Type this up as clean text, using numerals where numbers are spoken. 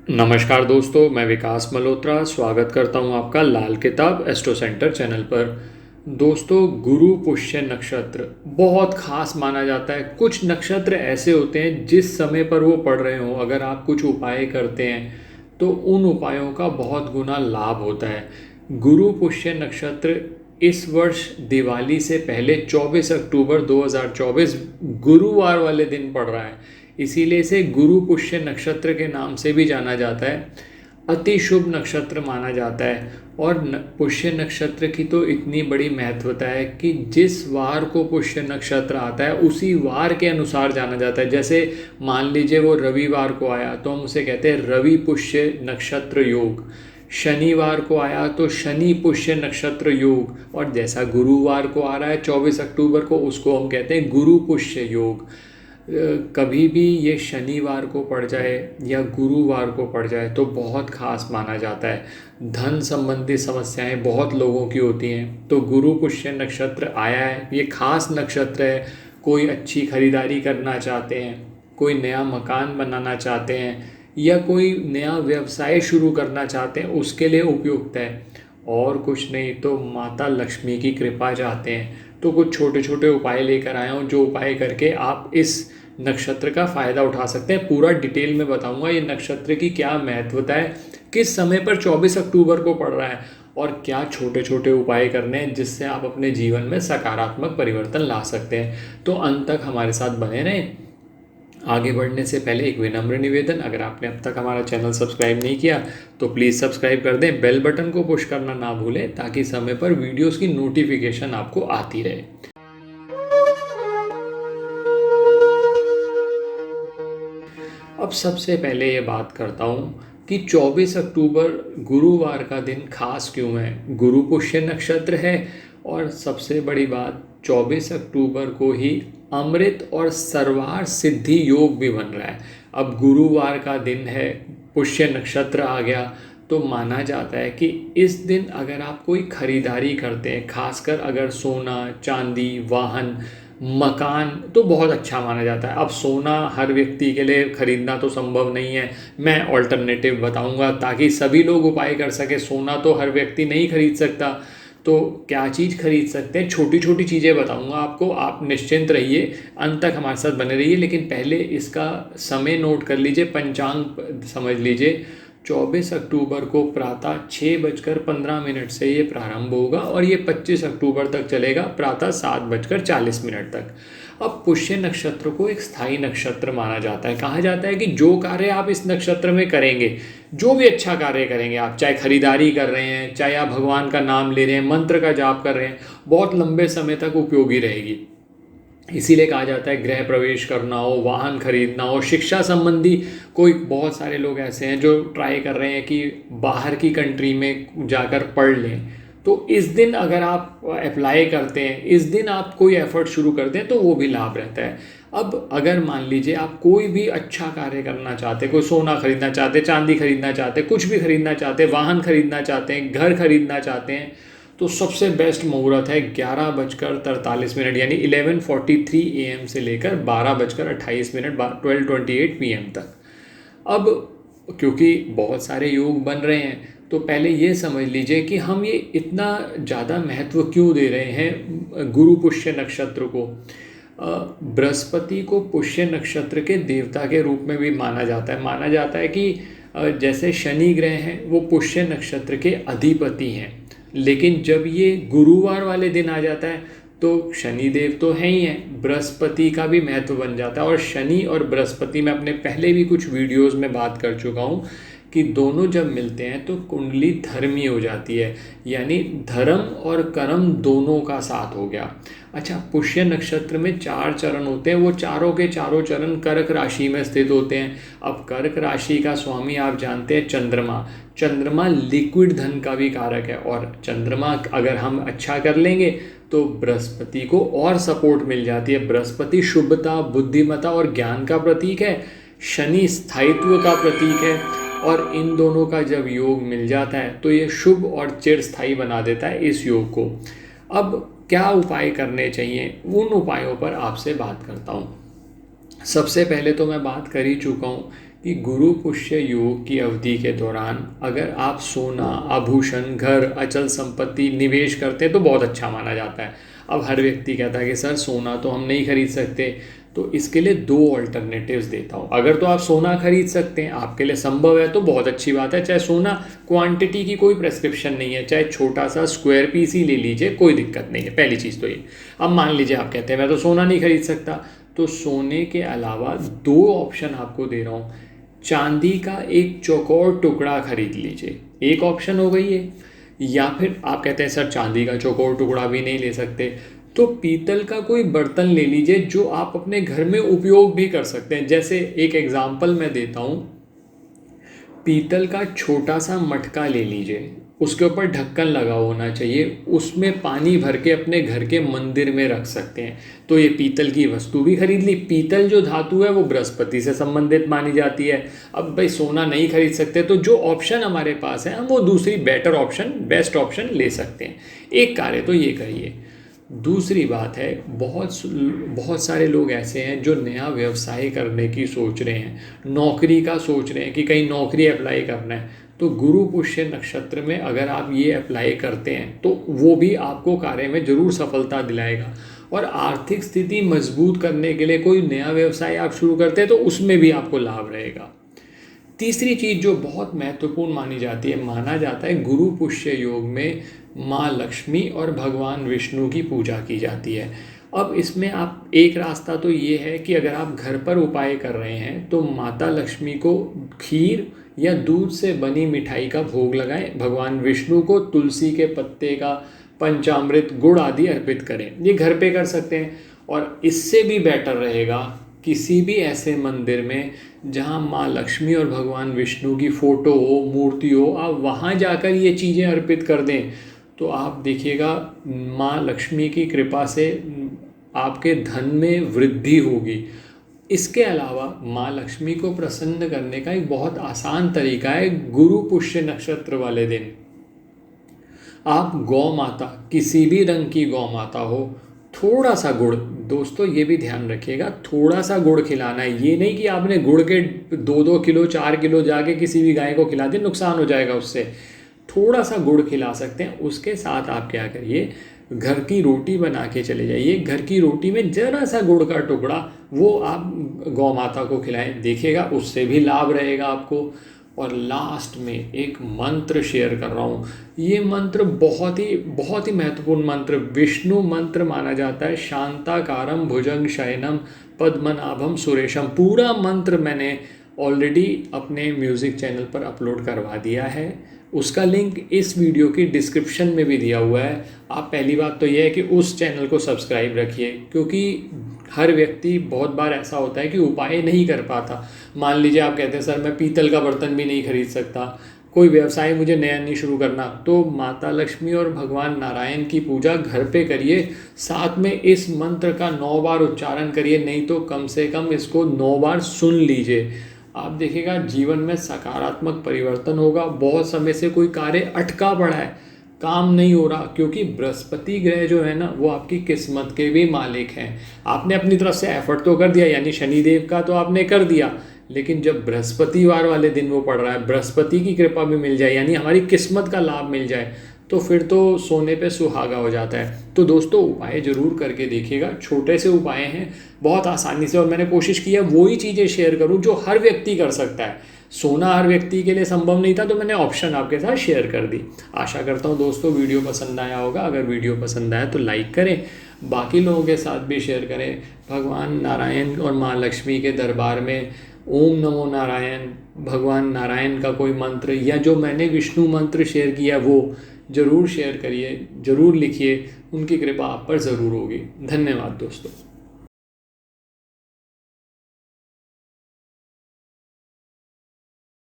नमस्कार दोस्तों, मैं विकास मल्होत्रा स्वागत करता हूं आपका लाल किताब एस्ट्रो सेंटर चैनल पर। दोस्तों, गुरु पुष्य नक्षत्र बहुत खास माना जाता है। कुछ नक्षत्र ऐसे होते हैं जिस समय पर वो पड़ रहे हों, अगर आप कुछ उपाय करते हैं तो उन उपायों का बहुत गुना लाभ होता है। गुरु पुष्य नक्षत्र इस वर्ष दिवाली से पहले 24 अक्टूबर 2024 गुरुवार वाले दिन पड़ रहा है। इसीलिए इसे गुरु पुष्य नक्षत्र के नाम से भी जाना जाता है। अति शुभ नक्षत्र माना जाता है। और पुष्य नक्षत्र की तो इतनी बड़ी महत्वता है कि जिस वार को पुष्य नक्षत्र आता है उसी वार के अनुसार जाना जाता है। जैसे मान लीजिए वो रविवार को आया तो हम उसे कहते हैं रवि पुष्य नक्षत्र योग। शनिवार को आया तो शनि पुष्य नक्षत्र योग। और जैसा गुरुवार को आ रहा है 24 अक्टूबर को, उसको हम कहते हैं गुरु पुष्य योग। कभी भी ये शनिवार को पड़ जाए या गुरुवार को पड़ जाए तो बहुत खास माना जाता है। धन संबंधी समस्याएं बहुत लोगों की होती हैं, तो गुरु पुष्य नक्षत्र आया है, ये खास नक्षत्र है। कोई अच्छी खरीदारी करना चाहते हैं, कोई नया मकान बनाना चाहते हैं या कोई नया व्यवसाय शुरू करना चाहते हैं, उसके लिए उपयुक्त है। और कुछ नहीं तो माता लक्ष्मी की कृपा चाहते हैं तो कुछ छोटे छोटे उपाय लेकर आया हूँ, जो उपाय करके आप इस नक्षत्र का फ़ायदा उठा सकते हैं। पूरा डिटेल में बताऊंगा ये नक्षत्र की क्या महत्वता है, किस समय पर 24 अक्टूबर को पड़ रहा है और क्या छोटे छोटे उपाय करने हैं जिससे आप अपने जीवन में सकारात्मक परिवर्तन ला सकते हैं। तो अंत तक हमारे साथ बने रहें। आगे बढ़ने से पहले एक विनम्र निवेदन, अगर आपने अब तक हमारा चैनल सब्सक्राइब नहीं किया तो प्लीज़ सब्सक्राइब कर दें, बेल बटन को पुश करना ना भूलें ताकि समय पर वीडियोस की नोटिफिकेशन आपको आती रहे। अब सबसे पहले ये बात करता हूँ कि 24 अक्टूबर गुरुवार का दिन खास क्यों है। गुरु पुष्य नक्षत्र है और सबसे बड़ी बात 24 अक्टूबर को ही अमृत और सर्वार सिद्धि योग भी बन रहा है। अब गुरुवार का दिन है, पुष्य नक्षत्र आ गया, तो माना जाता है कि इस दिन अगर आप कोई खरीदारी करते हैं, खासकर अगर सोना चांदी वाहन मकान, तो बहुत अच्छा माना जाता है। अब सोना हर व्यक्ति के लिए खरीदना तो संभव नहीं है, मैं ऑल्टरनेटिव बताऊंगा ताकि सभी लोग उपाय कर सके। सोना तो हर व्यक्ति नहीं खरीद सकता, तो क्या चीज़ खरीद सकते हैं, छोटी छोटी चीज़ें बताऊंगा आपको। आप निश्चिंत रहिए, अंत तक हमारे साथ बने रहिए। लेकिन पहले इसका समय नोट कर लीजिए, पंचांग समझ लीजिए। 24 अक्टूबर को प्रातः 6:15 से ये प्रारंभ होगा और ये 25 अक्टूबर तक चलेगा, प्रातः 7:40 तक। अब पुष्य नक्षत्र को एक स्थायी नक्षत्र माना जाता है। कहा जाता है कि जो कार्य आप इस नक्षत्र में करेंगे, जो भी अच्छा कार्य करेंगे, आप चाहे खरीदारी कर रहे हैं, चाहे आप भगवान का नाम ले रहे हैं, मंत्र का जाप कर रहे हैं, बहुत लंबे समय तक उपयोगी रहेगी। इसीलिए कहा जाता है गृह प्रवेश करना हो, वाहन खरीदना हो, शिक्षा संबंधी कोई, बहुत सारे लोग ऐसे हैं जो ट्राई कर रहे हैं कि बाहर की कंट्री में जाकर पढ़ लें, तो इस दिन अगर आप अप्लाई करते हैं, इस दिन आप कोई एफर्ट शुरू करते हैं तो वो भी लाभ रहता है। अब अगर मान लीजिए आप कोई भी अच्छा कार्य करना चाहते हैं, कोई सोना खरीदना चाहते हैं, चांदी खरीदना चाहते हैं, कुछ भी खरीदना चाहते हैं, वाहन खरीदना चाहते हैं, घर खरीदना चाहते हैं, तो सबसे बेस्ट मुहूर्त है 11:43 यानी 11:43 AM से लेकर 12:28 12:28 PM तक। अब क्योंकि बहुत सारे योग बन रहे हैं तो पहले ये समझ लीजिए कि हम ये इतना ज़्यादा महत्व क्यों दे रहे हैं गुरु पुष्य नक्षत्र को। बृहस्पति को पुष्य नक्षत्र के देवता के रूप में भी माना जाता है। माना जाता है कि जैसे शनि ग्रह हैं वो पुष्य नक्षत्र के अधिपति हैं, लेकिन जब ये गुरुवार वाले दिन आ जाता है तो शनिदेव तो है ही हैं, बृहस्पति का भी महत्व बन जाता है। और शनि और बृहस्पति में अपने पहले भी कुछ वीडियोस में बात कर चुका हूँ कि दोनों जब मिलते हैं तो कुंडली धर्मी हो जाती है, यानी धर्म और कर्म दोनों का साथ हो गया। अच्छा, पुष्य नक्षत्र में 4 चरण होते हैं, वो चारों के चारों चरण कर्क राशि में स्थित होते हैं। अब कर्क राशि का स्वामी आप जानते हैं चंद्रमा। चंद्रमा लिक्विड धन का भी कारक है और चंद्रमा अगर हम अच्छा कर लेंगे तो बृहस्पति को और सपोर्ट मिल जाती है। बृहस्पति शुभता, बुद्धिमता और ज्ञान का प्रतीक है, शनि स्थायित्व का प्रतीक है, और इन दोनों का जब योग मिल जाता है तो ये शुभ और चिरस्थायी बना देता है इस योग को। अब क्या उपाय करने चाहिए, उन उपायों पर आपसे बात करता हूँ। सबसे पहले तो मैं बात कर ही चुका हूँ कि गुरु पुष्य योग की अवधि के दौरान अगर आप सोना, आभूषण, घर, अचल संपत्ति निवेश करते हैं तो बहुत अच्छा माना जाता है। अब हर व्यक्ति कहता है कि सर सोना तो हम नहीं खरीद सकते, तो इसके लिए दो ऑल्टरनेटिव्स देता हूँ। अगर तो आप सोना खरीद सकते हैं, आपके लिए संभव है, तो बहुत अच्छी बात है। चाहे सोना क्वांटिटी की कोई प्रेस्क्रिप्शन नहीं है, चाहे छोटा सा स्क्वायर पीस ही ले लीजिए, कोई दिक्कत नहीं है। पहली चीज़ तो ये। अब मान लीजिए आप कहते हैं मैं तो सोना नहीं खरीद सकता, तो सोने के अलावा दो ऑप्शन आपको दे रहा हूँ। चांदी का एक चौकोर टुकड़ा खरीद लीजिए, एक ऑप्शन हो गई है। या फिर आप कहते हैं सर चांदी का चौकोर टुकड़ा भी नहीं ले सकते, तो पीतल का कोई बर्तन ले लीजिए जो आप अपने घर में उपयोग भी कर सकते हैं। जैसे एक एग्जांपल मैं देता हूँ, पीतल का छोटा सा मटका ले लीजिए, उसके ऊपर ढक्कन लगा होना चाहिए, उसमें पानी भर के अपने घर के मंदिर में रख सकते हैं। तो ये पीतल की वस्तु भी खरीद ली। पीतल जो धातु है वो बृहस्पति से संबंधित मानी जाती है। अब भाई सोना नहीं खरीद सकते, तो जो ऑप्शन हमारे पास है हम वो दूसरी बेटर ऑप्शन, बेस्ट ऑप्शन ले सकते हैं। एक कार्य तो ये करिए। दूसरी बात है, बहुत सारे लोग ऐसे हैं जो नया व्यवसाय करने की सोच रहे हैं, नौकरी का सोच रहे हैं कि कहीं नौकरी अप्लाई करना है, तो गुरु पुष्य नक्षत्र में अगर आप ये अप्लाई करते हैं तो वो भी आपको कार्य में ज़रूर सफलता दिलाएगा। और आर्थिक स्थिति मजबूत करने के लिए कोई नया व्यवसाय आप शुरू करते हैं तो उसमें भी आपको लाभ रहेगा। तीसरी चीज़ जो बहुत महत्वपूर्ण मानी जाती है, माना जाता है गुरु पुष्य योग में माँ लक्ष्मी और भगवान विष्णु की पूजा की जाती है। अब इसमें आप एक रास्ता तो ये है कि अगर आप घर पर उपाय कर रहे हैं तो माता लक्ष्मी को खीर या दूध से बनी मिठाई का भोग लगाएं, भगवान विष्णु को तुलसी के पत्ते का पंचामृत, गुड़ आदि अर्पित करें। ये घर पे कर सकते हैं। और इससे भी बेटर रहेगा किसी भी ऐसे मंदिर में जहाँ माँ लक्ष्मी और भगवान विष्णु की फ़ोटो हो, मूर्ति हो, आप वहाँ जाकर ये चीज़ें अर्पित कर दें तो आप देखिएगा माँ लक्ष्मी की कृपा से आपके धन में वृद्धि होगी। इसके अलावा माँ लक्ष्मी को प्रसन्न करने का एक बहुत आसान तरीका है। गुरु पुष्य नक्षत्र वाले दिन आप गौ माता, किसी भी रंग की गौ माता हो, थोड़ा सा गुड़, दोस्तों ये भी ध्यान रखिएगा, थोड़ा सा गुड़ खिलाना है। ये नहीं कि आपने गुड़ के 2-2 किलो 4 किलो जाके किसी भी गाय को खिला दें, नुकसान हो जाएगा उससे। थोड़ा सा गुड़ खिला सकते हैं। उसके साथ आप क्या करिए, घर की रोटी बना के चले जाइए, घर की रोटी में ज़रा सा गुड़ का टुकड़ा वो आप गौ माता को खिलाएं, देखिएगा उससे भी लाभ रहेगा आपको। और लास्ट में एक मंत्र शेयर कर रहा हूँ। ये मंत्र बहुत ही महत्वपूर्ण मंत्र, विष्णु मंत्र माना जाता है। शांताकारम भुजंग शयनम पद्मनाभम सुरेशम। पूरा मंत्र मैंने ऑलरेडी अपने म्यूज़िक चैनल पर अपलोड करवा दिया है, उसका लिंक इस वीडियो की डिस्क्रिप्शन में भी दिया हुआ है। आप पहली बात तो यह है कि उस चैनल को सब्सक्राइब रखिए, क्योंकि हर व्यक्ति बहुत बार ऐसा होता है कि उपाय नहीं कर पाता। मान लीजिए आप कहते हैं सर मैं पीतल का बर्तन भी नहीं खरीद सकता, कोई व्यवसाय मुझे नया नहीं शुरू करना, तो माता लक्ष्मी और भगवान नारायण की पूजा घर पे करिए, साथ में इस मंत्र का 9 बार उच्चारण करिए, नहीं तो कम से कम इसको 9 बार सुन लीजिए। आप देखिएगा जीवन में सकारात्मक परिवर्तन होगा। बहुत समय से कोई कार्य अटका पड़ा है, काम नहीं हो रहा, क्योंकि बृहस्पति ग्रह जो है ना वो आपकी किस्मत के भी मालिक हैं। आपने अपनी तरफ से एफर्ट तो कर दिया, यानी शनिदेव का तो आपने कर दिया, लेकिन जब बृहस्पतिवार वाले दिन वो पड़ रहा है, बृहस्पति की कृपा भी मिल जाए, यानी हमारी किस्मत का लाभ मिल जाए, तो फिर तो सोने पे सुहागा हो जाता है। तो दोस्तों उपाय ज़रूर करके देखिएगा, छोटे से उपाय हैं, बहुत आसानी से, और मैंने कोशिश की है वही चीज़ें शेयर करूं जो हर व्यक्ति कर सकता है। सोना हर व्यक्ति के लिए संभव नहीं था, तो मैंने ऑप्शन आपके साथ शेयर कर दी। आशा करता हूं दोस्तों वीडियो पसंद आया होगा। अगर वीडियो पसंद आया तो लाइक करें, बाकी लोगों के साथ भी शेयर करें। भगवान नारायण और माँ लक्ष्मी के दरबार में ओम नमो नारायण, भगवान नारायण का कोई मंत्र या जो मैंने विष्णु मंत्र शेयर किया वो ज़रूर शेयर करिए, ज़रूर लिखिए, उनकी कृपा आप पर ज़रूर होगी। धन्यवाद दोस्तों।